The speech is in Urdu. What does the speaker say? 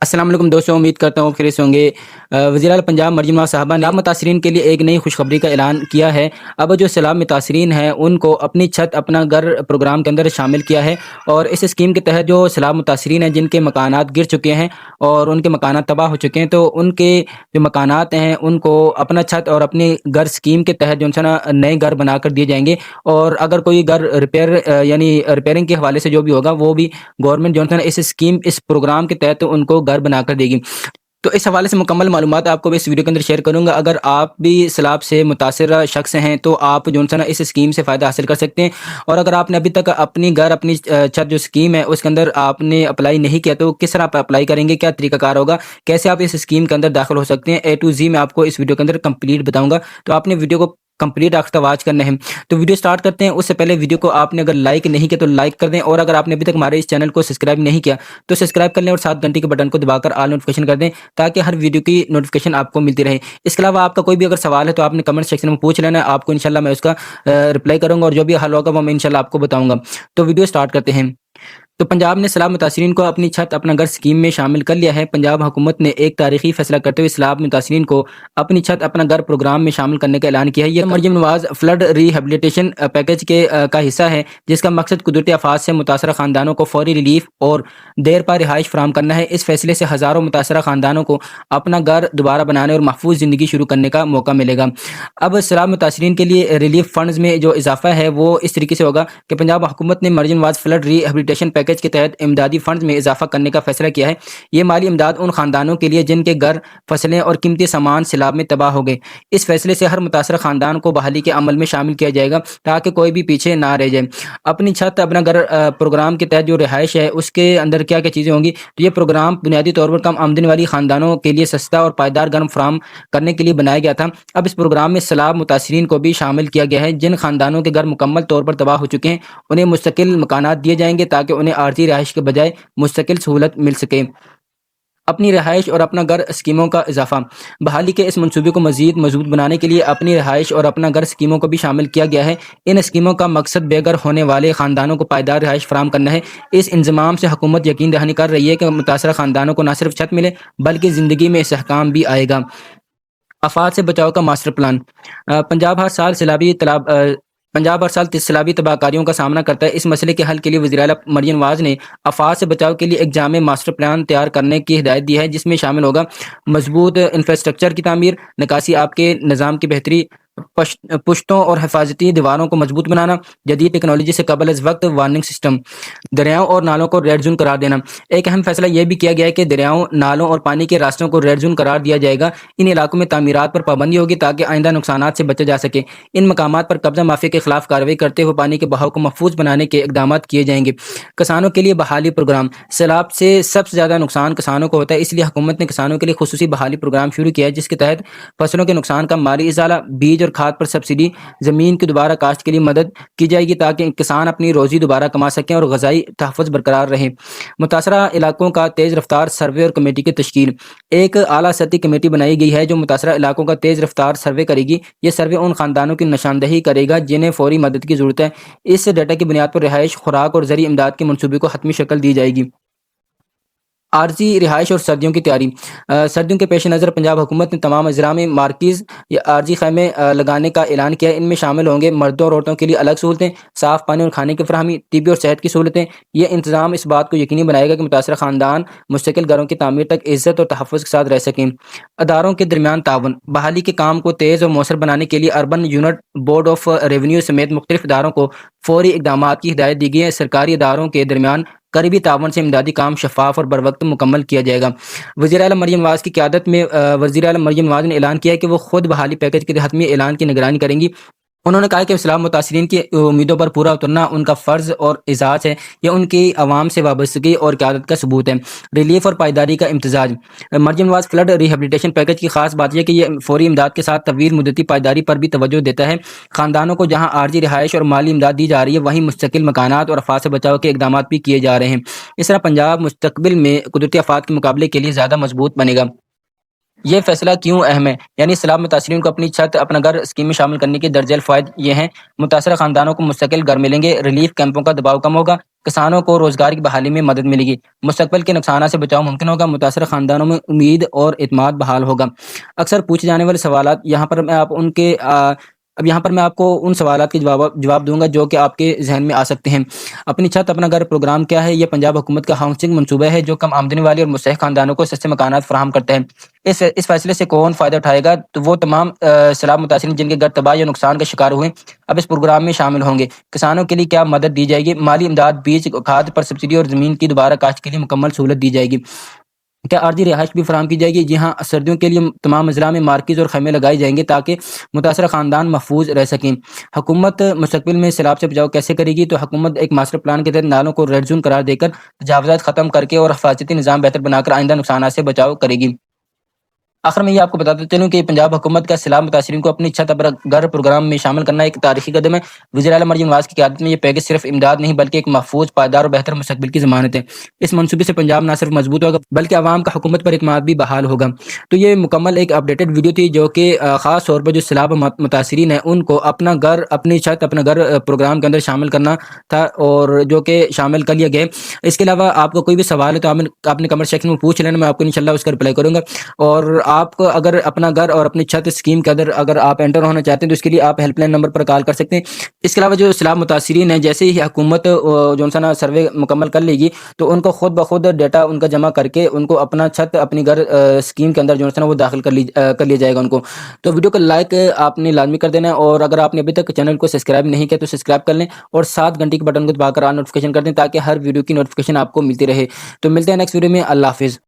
السلام علیکم دوستوں، امید کرتا ہوں خیریت سے ہوں گے۔ وزیر اعلیٰ پنجاب مریم نواز صاحبہ نے سیلاب متاثرین کے لیے ایک نئی خوشخبری کا اعلان کیا ہے۔ اب جو سیلاب متاثرین ہیں ان کو اپنی چھت اپنا گھر پروگرام کے اندر شامل کیا ہے، اور اس اسکیم کے تحت جو سیلاب متاثرین ہیں جن کے مکانات گر چکے ہیں اور ان کے مکانات تباہ ہو چکے ہیں، تو ان کے جو مکانات ہیں ان کو اپنا چھت اور اپنے گھر اسکیم کے تحت جو ہے نا نئے گھر بنا کر دیے جائیں گے، اور اگر کوئی گھر یعنی ریپیئرنگ کے حوالے سے جو بھی ہوگا وہ بھی گورنمنٹ جو ہے نا اس پروگرام کے تحت ان کو گھر بنا کر دے گی۔ تو اس حوالے سے مکمل معلومات آپ کو میں اس ویڈیو کے اندر شیئر کروں گا۔ اگر آپ بھی سیلاب سے متاثرہ شخص ہیں تو آپ جو ہے نا اس اسکیم سے فائدہ حاصل کر سکتے ہیں، اور اگر آپ نے ابھی تک اپنی چھت جو اسکیم ہے اس کے اندر آپ نے اپلائی نہیں کیا تو کس طرح آپ اپلائی کریں گے، کیا طریقہ کار ہوگا، کیسے آپ اس اسکیم کے اندر داخل ہو سکتے ہیں، A to Z میں آپ کو اس ویڈیو کے اندر کمپلیٹ بتاؤں گا۔ تو آپ نے ویڈیو کو کمپلیٹ آخر تک واچ کرنا ہے۔ تو ویڈیو سٹارٹ کرتے ہیں۔ اس سے پہلے ویڈیو کو آپ نے اگر لائک نہیں کیا تو لائک کر دیں، اور اگر آپ نے ابھی تک ہمارے اس چینل کو سبسکرائب نہیں کیا تو سبسکرائب کر لیں اور ساتھ گھنٹی کے بٹن کو دبا کر آل نوٹیفیکیشن کر دیں تاکہ ہر ویڈیو کی نوٹیفیکیشن آپ کو ملتی رہے۔ اس کے علاوہ آپ کا کوئی بھی اگر سوال ہے تو آپ نے کمنٹ سیکشن میں پوچھ لینا ہے، آپ کو انشاءاللہ میں اس کا رپلائی کروں گا، اور جو بھی حل ہوگا وہ میں انشاءاللہ آپ کو بتاؤں گا۔ تو ویڈیو سٹارٹ کرتے ہیں۔ تو پنجاب نے سیلاب متاثرین کو اپنی چھت اپنا گھر اسکیم میں شامل کر لیا ہے۔ پنجاب حکومت نے ایک تاریخی فیصلہ کرتے ہوئے سیلاب متاثرین کو اپنی چھت اپنا گھر پروگرام میں شامل کرنے کا اعلان کیا ہے۔ یہ مریم نواز فلڈ ری ہیبلیٹیشن پیکیج کا حصہ ہے، جس کا مقصد قدرتی آفات سے متاثرہ خاندانوں کو فوری ریلیف اور دیر پا رہائش فراہم کرنا ہے۔ اس فیصلے سے ہزاروں متاثرہ خاندانوں کو اپنا گھر دوبارہ بنانے اور محفوظ زندگی شروع کرنے کا موقع ملے گا۔ اب سیلاب متاثرین کے لیے ریلیف فنڈز میں جو اضافہ ہے وہ اس طریقے سے ہوگا کہ پنجاب حکومت نے مریم نواز فلڈ ری ہیبلیٹیشن پیکیج کے تحت امدادی فنڈز میں اضافہ کرنے کا فیصلہ کیا ہے۔ یہ مالی امداد ان خاندانوں کے لیے جن کے گھر، فصلیں اور قیمتی سامان سیلاب میں تباہ ہو گئے۔ اس فیصلے سے ہر متاثرہ خاندان کو بحالی کے عمل میں شامل کیا جائے گا تاکہ کوئی بھی پیچھے نہ رہ جائے۔ اپنی چھت اپنا گھر پروگرام کے تحت جو رہائش ہے اس کے اندر کیا کیا چیزیں ہوں گی، تو یہ پروگرام بنیادی طور پر کم آمدنی والی خاندانوں کے لیے سستا اور پائیدار گھر فراہم کرنے کے لیے بنایا گیا تھا۔ اب اس پروگرام میں سیلاب متاثرین کو بھی شامل کیا گیا ہے۔ جن خاندانوں کے گھر مکمل طور پر تباہ ہو چکے ہیں انہیں مستقل مکانات دیے جائیں گے تاکہ انہیں عارضی رہائش کے بجائے مستقل سہولت مل سکے۔ اپنی رہائش اور اپنا گھر اسکیموں کا اضافہ۔ بحالی کے اس منصوبے کو مزید مضبوط بنانے کے لیے اپنی رہائش اور اپنا گھر اسکیموں کو بھی شامل کیا گیا ہے۔ ان اسکیموں کا مقصد بے گھر ہونے والے خاندانوں کو پائیدار رہائش فراہم کرنا ہے۔ اس انضمام سے حکومت یقین دہانی کر رہی ہے کہ متاثرہ خاندانوں کو نہ صرف چھت ملے بلکہ زندگی میں استحکام بھی آئے گا۔ آفات سے بچاؤ کا ماسٹر پلان۔ پنجاب ہر سال سیلابی تباہ کاریوں کا سامنا کرتا ہے۔ اس مسئلے کے حل کے لیے وزیر اعلیٰ مریم نواز نے آفات سے بچاؤ کے لیے ایک جامع ماسٹر پلان تیار کرنے کی ہدایت دی ہے، جس میں شامل ہوگا مضبوط انفراسٹرکچر کی تعمیر، نکاسی آب کے نظام کی بہتری، پشتوں اور حفاظتی دیواروں کو مضبوط بنانا، جدید ٹیکنالوجی سے قبل از وقت وارننگ سسٹم، دریاؤں اور نالوں کو ریڈ زون قرار دینا۔ ایک اہم فیصلہ یہ بھی کیا گیا ہے کہ دریاؤں، نالوں اور پانی کے راستوں کو ریڈ زون قرار دیا جائے گا۔ ان علاقوں میں تعمیرات پر پابندی ہوگی تاکہ آئندہ نقصانات سے بچا جا سکے۔ ان مقامات پر قبضہ مافیا کے خلاف کارروائی کرتے ہوئے پانی کے بہاؤ کو محفوظ بنانے کے اقدامات کیے جائیں گے۔ کسانوں کے لیے بحالی پروگرام۔ سیلاب سے سب سے زیادہ نقصان کسانوں کو ہوتا ہے، اس لیے حکومت نے کسانوں کے لیے خصوصی بحالی پروگرام شروع کیا ہے، جس کے تحت فصلوں کے نقصان کا مالی ازالہ، بیج اور کھاد پر سبسڈی، زمین کی دوبارہ کاشت کے لیے مدد کی جائے گی تاکہ کسان اپنی روزی دوبارہ کما سکیں اور غذائی تحفظ برقرار رہے۔ متاثرہ علاقوں کا تیز رفتار سروے اور کمیٹی کی تشکیل۔ ایک اعلیٰ سطحی کمیٹی بنائی گئی ہے جو متاثرہ علاقوں کا تیز رفتار سروے کرے گی۔ یہ سروے ان خاندانوں کی نشاندہی کرے گا جنہیں فوری مدد کی ضرورت ہے۔ اس ڈیٹا کی بنیاد پر رہائش، خوراک اور زرعی امداد کے منصوبے کو حتمی شکل دی جائے گی۔ عارضی رہائش اور سردیوں کی تیاری۔ سردیوں کے پیش نظر پنجاب حکومت نے تمام اضلاع میں مارکیز یا عارضی خیمے لگانے کا اعلان کیا ہے۔ ان میں شامل ہوں گے مردوں اور عورتوں کے لیے الگ سہولتیں، صاف پانی اور کھانے کی فراہمی، طبی اور صحت کی سہولتیں۔ یہ انتظام اس بات کو یقینی بنائے گا کہ متاثرہ خاندان مستقل گھروں کی تعمیر تک عزت اور تحفظ کے ساتھ رہ سکیں۔ اداروں کے درمیان تعاون۔ بحالی کے کام کو تیز اور مؤثر بنانے کے لیے urban unit, board of revenue سمیت مختلف اداروں کو فوری اقدامات کی ہدایت دی گئی ہے۔ سرکاری اداروں کے درمیان قریبی تعاون سے امدادی کام شفاف اور بروقت مکمل کیا جائے گا۔ وزیر اعلیٰ مریم نواز کی قیادت میں وزیر اعلیٰ مریم نواز نے اعلان کیا ہے کہ وہ خود بحالی پیکیج کے حتمی اعلان کی نگرانی کریں گی۔ انہوں نے کہا کہ سیلاب متاثرین کی امیدوں پر پورا اترنا ان کا فرض اور اعزاز ہے۔ یہ ان کی عوام سے وابستگی اور قیادت کا ثبوت ہے۔ ریلیف اور پائیداری کا امتزاج۔ Maryam Nawaz flood rehabilitation package کی خاص بات یہ ہے کہ یہ فوری امداد کے ساتھ طویل مدتی پائیداری پر بھی توجہ دیتا ہے۔ خاندانوں کو جہاں عارضی رہائش اور مالی امداد دی جا رہی ہے، وہیں مستقل مکانات اور آفات سے بچاؤ کے اقدامات بھی کیے جا رہے ہیں۔ اس طرح پنجاب مستقبل میں قدرتی آفات کے مقابلے کے لیے زیادہ مضبوط بنے گا۔ یہ فیصلہ کیوں اہم ہے؟ یعنی سیلاب متاثرین کو اپنی چھت اپنا گھر اسکیم میں شامل کرنے کے درج ذیل فوائد یہ ہیں: متاثرہ خاندانوں کو مستقل گھر ملیں گے، ریلیف کیمپوں کا دباؤ کم ہوگا، کسانوں کو روزگار کی بحالی میں مدد ملے گی، مستقبل کے نقصانات سے بچاؤ ممکن ہوگا، متاثرہ خاندانوں میں امید اور اعتماد بحال ہوگا۔ اکثر پوچھے جانے والے سوالات یہاں پر میں آپ ان کے اب یہاں پر میں آپ کو ان سوالات کے جواب دوں گا جو کہ آپ کے ذہن میں آ سکتے ہیں۔ اپنی چھت اپنا گھر پروگرام کیا ہے؟ یہ پنجاب حکومت کا ہاؤسنگ منصوبہ ہے جو کم آمدنی والے اور مستحق خاندانوں کو سستے مکانات فراہم کرتا ہے۔ اس فیصلے سے کون فائدہ اٹھائے گا؟ تو وہ تمام سیلاب متاثرین جن کے گھر تباہ یا نقصان کا شکار ہوئے اب اس پروگرام میں شامل ہوں گے۔ کسانوں کے لیے کیا مدد دی جائے گی؟ مالی امداد، بیج کھاد پر سبسڈی اور زمین کی دوبارہ کاشت کے لیے مکمل سہولت دی جائے گی۔ کیا عارضی رہائش بھی فراہم کی جائے گی؟ جی ہاں، سردیوں کے لیے تمام اضلاع میں مارکیز اور خیمے لگائے جائیں گے تاکہ متاثرہ خاندان محفوظ رہ سکیں۔ حکومت مستقبل میں سیلاب سے بچاؤ کیسے کرے گی؟ تو حکومت ایک ماسٹر پلان کے تحت نالوں کو ریڈ زون قرار دے کر تجاوزات ختم کر کے اور حفاظتی نظام بہتر بنا کر آئندہ نقصانات سے بچاؤ کرے گی۔ آخر میں یہ آپ کو بتاتے چلوں کہ پنجاب حکومت کا سیلاب متاثرین کو اپنی چھت اپنا گھر پروگرام میں شامل کرنا ایک تاریخی قدم ہے۔ وزیر اعلیٰ مریم نواز کی قیادت میں یہ پیکیج صرف امداد نہیں بلکہ ایک محفوظ، پائیدار اور بہتر مستقبل کی ضمانت ہے۔ اس منصوبے سے پنجاب نہ صرف مضبوط ہوگا بلکہ عوام کا حکومت پر اعتماد بھی بحال ہوگا۔ تو یہ مکمل ایک اپڈیٹڈ ویڈیو تھی جو کہ خاص طور پر جو سیلاب متاثرین ہیں ان کو اپنا گھر، اپنی چھت اپنا گھر پروگرام کے اندر شامل کرنا تھا اور جو کہ شامل کر لیا گیا۔ اس کے علاوہ آپ کو کوئی بھی سوال ہے تو آپ نے کمنٹ سیکشن میں پوچھ لینا، میں آپ کو انشاءاللہ اس کا رپلائی کروں گا۔ اور آپ کو اگر اپنا گھر اور اپنی چھت اسکیم کے اندر اگر آپ انٹر ہونا چاہتے ہیں تو اس کے لیے آپ ہیلپ لائن نمبر پر کال کر سکتے ہیں۔ اس کے علاوہ جو سیلاب متاثرین ہیں جیسے ہی حکومت جو سا نا سروے مکمل کر لے گی تو ان کو خود بخود ڈیٹا ان کا جمع کر کے ان کو اپنا چھت اپنی گھر اسکیم کے اندر جو ہے نا وہ داخل کر لیا جائے گا ان کو۔ تو ویڈیو کو لائک آپ نے لازمی کر دینا ہے اور اگر آپ نے ابھی تک چینل کو سبسکرائب نہیں کیا تو سبسکرائب کر لیں اور 7 گھنٹے کے بٹن کو دبا کر آل نوٹیفیکیشن کر دیں تاکہ ہر ویڈیو کی نوٹیفیکیشن آپ کو ملتی رہے۔ تو ملتے ہیں نیکسٹ ویڈیو میں۔ اللہ حافظ۔